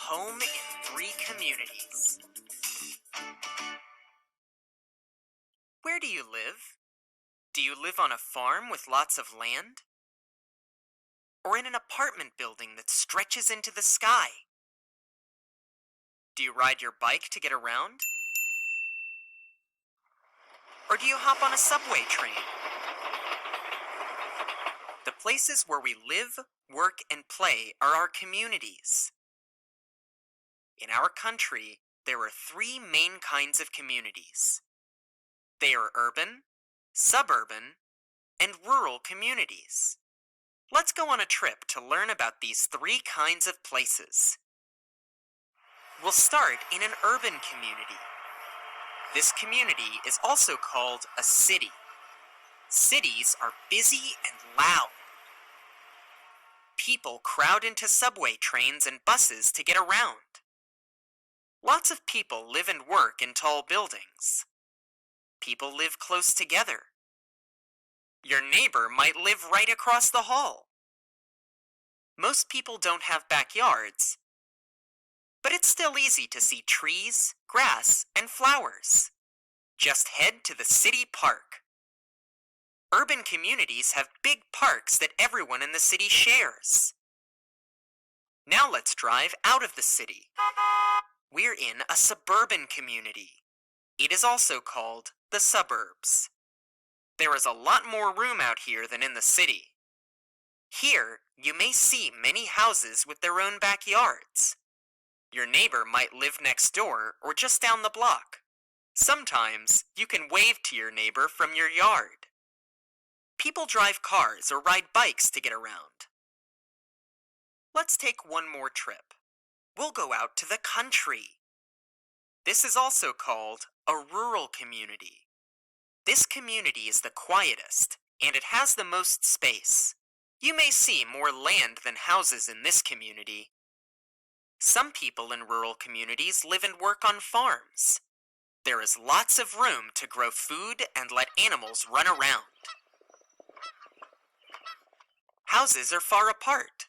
Home in 3 communities. Where do you live? Do you live on a farm with lots of land? Or in an apartment building that stretches into the sky? Do you ride your bike to get around? Or do you hop on a subway train? The places where we live, work, and play are our communities. In our country, there are 3 main kinds of communities. They are urban, suburban, and rural communities. Let's go on a trip to learn about these 3 kinds of places. We'll start in an urban community. This community is also called a city. Cities are busy and loud. People crowd into subway trains and buses to get around. Lots of people live and work in tall buildings. People live close together. Your neighbor might live right across the hall. Most people don't have backyards, but it's still easy to see trees, grass, and flowers. Just head to the city park. Urban communities have big parks that everyone in the city shares. Now let's drive out of the city. We're in a suburban community. It is also called the suburbs. There is a lot more room out here than in the city. Here, you may see many houses with their own backyards. Your neighbor might live next door or just down the block. Sometimes, you can wave to your neighbor from your yard. People drive cars or ride bikes to get around. Let's take one more trip. We'll go out to the country. This is also called a rural community. This community is the quietest, and it has the most space. You may see more land than houses in this community. Some people in rural communities live and work on farms. There is lots of room to grow food and let animals run around. Houses are far apart.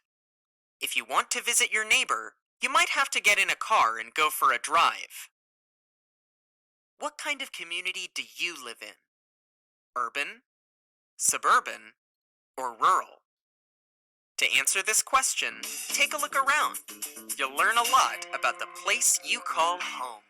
If you want to visit your neighbor, you might have to get in a car and go for a drive. What kind of community do you live in? Urban, suburban, or rural? To answer this question, take a look around. You'll learn a lot about the place you call home.